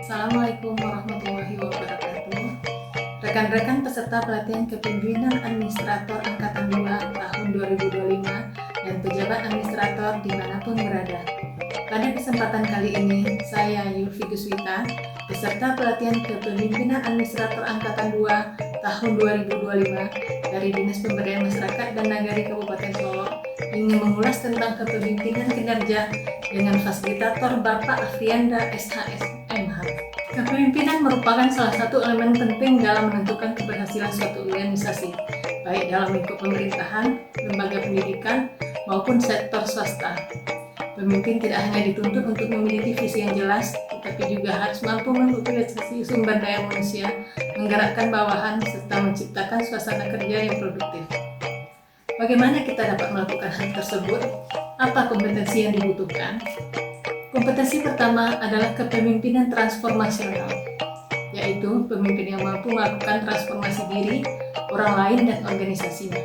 Assalamualaikum warahmatullahi wabarakatuh. Rekan-rekan peserta pelatihan kepemimpinan administrator Angkatan 2 tahun 2025 dan pejabat administrator dimanapun berada. Pada kesempatan kali ini, saya Yulfi Guswita, peserta pelatihan kepemimpinan administrator Angkatan 2 tahun 2025 dari Dinas Pemberdayaan Masyarakat dan Nagari Kabupaten Solo, ingin mengulas tentang kepemimpinan kinerja dengan fasilitator Bapak Afrianda SHS MH. Kepemimpinan merupakan salah satu elemen penting dalam menentukan keberhasilan suatu organisasi, baik dalam lingkup pemerintahan, lembaga pendidikan, maupun sektor swasta. Pemimpin tidak hanya dituntut untuk memiliki visi yang jelas, tetapi juga harus mampu memobilisasi sumber daya manusia, menggerakkan bawahan, serta menciptakan suasana kerja yang produktif. Bagaimana kita dapat melakukan hal tersebut? Apa kompetensi yang dibutuhkan? Kompetensi pertama adalah kepemimpinan transformasional, yaitu pemimpin yang mampu melakukan transformasi diri, orang lain, dan organisasinya.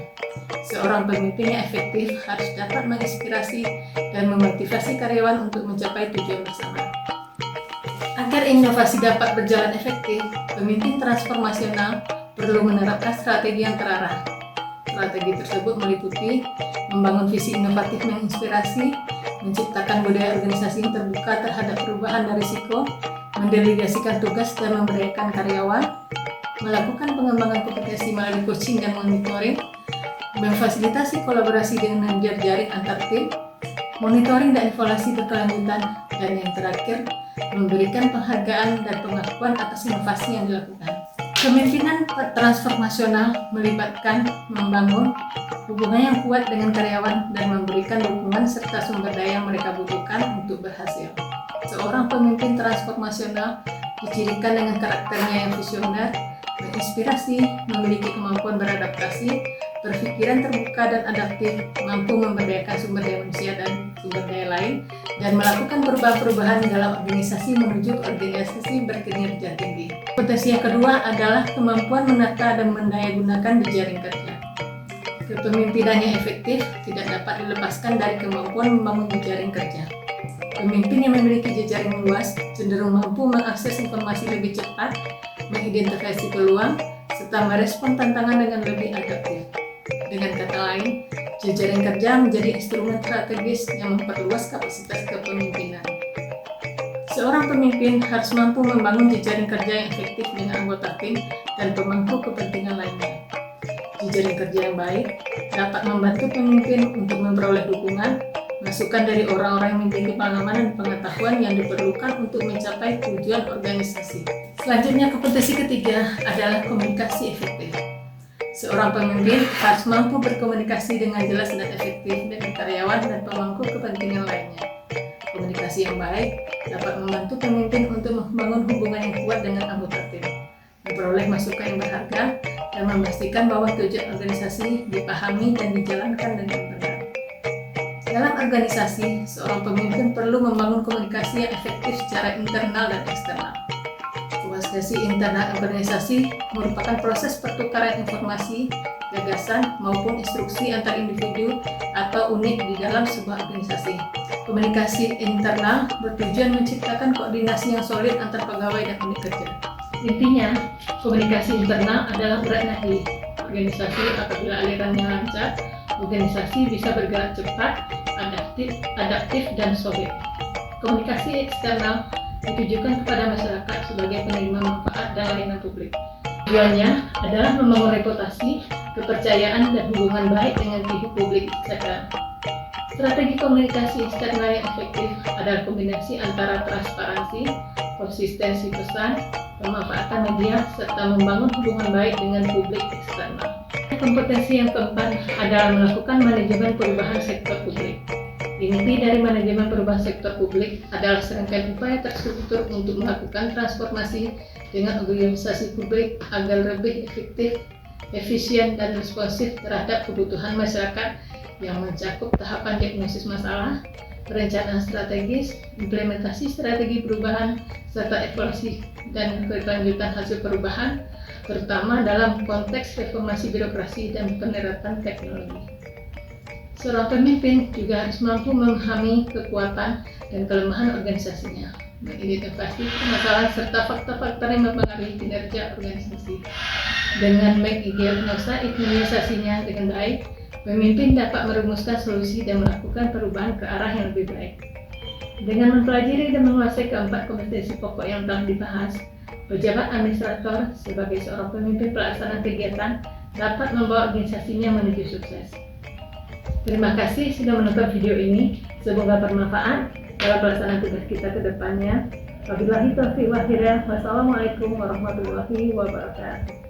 Seorang pemimpin yang efektif harus dapat menginspirasi dan memotivasi karyawan untuk mencapai tujuan bersama. Agar inovasi dapat berjalan efektif, pemimpin transformasional perlu menerapkan strategi yang terarah. Strategi tersebut meliputi membangun visi inovatif menginspirasi, menciptakan budaya organisasi yang terbuka terhadap perubahan dan risiko, mendelegasikan tugas dan memberdayakan karyawan, melakukan pengembangan kompetensi melalui coaching dan monitoring, memfasilitasi kolaborasi dengan jejaring antar tim, monitoring dan evaluasi berkelanjutan, dan yang terakhir, memberikan penghargaan dan pengakuan atas inovasi yang dilakukan. Kepemimpinan transformasional melibatkan membangun hubungan yang kuat dengan karyawan dan memberikan dukungan serta sumber daya yang mereka butuhkan untuk berhasil. Seorang pemimpin transformasional dicirikan dengan karakternya yang visioner, menginspirasi, memiliki kemampuan beradaptasi, berpikiran terbuka dan adaptif, mampu memberdayakan sumber daya manusia dan sumber daya lain, dan melakukan perubahan-perubahan dalam organisasi menuju organisasi berkinerja tinggi. Kompetensi yang kedua adalah kemampuan menata dan mendayagunakan jejaring kerja. Kepemimpinan yang efektif tidak dapat dilepaskan dari kemampuan membangun jejaring kerja. Pemimpin yang memiliki jejaring luas cenderung mampu mengakses informasi lebih cepat, mengidentifikasi peluang, serta merespon tantangan dengan lebih adaptif. Dengan kata lain, jejaring kerja menjadi instrumen strategis yang memperluas kapasitas kepemimpinan. Seorang pemimpin harus mampu membangun jejaring kerja yang efektif dengan anggota tim dan pemangku kepentingan lainnya. Jejaring kerja yang baik dapat membantu pemimpin untuk memperoleh dukungan, masukan dari orang-orang yang memiliki pengalaman dan pengetahuan yang diperlukan untuk mencapai tujuan organisasi. Selanjutnya, kompetensi ketiga adalah komunikasi efektif. Seorang pemimpin harus mampu berkomunikasi dengan jelas dan efektif dengan karyawan dan pemangku kepentingan lainnya. Komunikasi yang baik dapat membantu pemimpin untuk membangun hubungan yang kuat dengan anggota tim, memperoleh masukan yang berharga, dan memastikan bahwa tujuan organisasi dipahami dan dijalankan dengan benar. Dalam organisasi, seorang pemimpin perlu membangun komunikasi yang efektif secara internal dan eksternal. Komunikasi internal organisasi merupakan proses pertukaran informasi, gagasan, maupun instruksi antar individu atau unit di dalam sebuah organisasi. Komunikasi internal bertujuan menciptakan koordinasi yang solid antar pegawai dan unit kerja. Intinya, komunikasi internal adalah urat nadi organisasi. Apabila alirannya lancar, organisasi bisa bergerak cepat, adaptif dan solid. Komunikasi eksternal ditujukan kepada masyarakat sebagai penerima manfaat dan layanan publik. Tujuannya adalah membangun reputasi, kepercayaan, dan hubungan baik dengan pihak publik, etc. Strategi komunikasi eksternal yang efektif adalah kombinasi antara transparansi, konsistensi pesan, pemanfaatan media, serta membangun hubungan baik dengan publik eksternal. Kompetensi yang keempat adalah melakukan manajemen perubahan sektor publik. Inti dari manajemen perubahan sektor publik adalah serangkaian upaya terstruktur untuk melakukan transformasi dengan organisasi publik agar lebih efektif, efisien, dan responsif terhadap kebutuhan masyarakat yang mencakup tahapan diagnosis masalah, perencanaan strategis, implementasi strategi perubahan, serta evaluasi dan kelanjutan hasil perubahan, terutama dalam konteks reformasi birokrasi dan penerapan teknologi. Seorang pemimpin juga harus mampu memahami kekuatan dan kelemahan organisasinya. mengidentifikasi permasalahan serta faktor-faktor yang mempengaruhi kinerja organisasi. Dengan diagnosa imunisasinya dengan baik, pemimpin dapat merumuskan solusi dan melakukan perubahan ke arah yang lebih baik. Dengan mempelajari dan menguasai keempat kompetensi pokok yang telah dibahas, pejabat administrator sebagai seorang pemimpin pelaksana kegiatan dapat membawa organisasinya menuju sukses. Terima kasih sudah menonton video ini. Semoga bermanfaat dalam pelaksanaan tugas kita ke depannya. Wabillahi taufiq wal hidayah. Wassalamualaikum warahmatullahi wabarakatuh.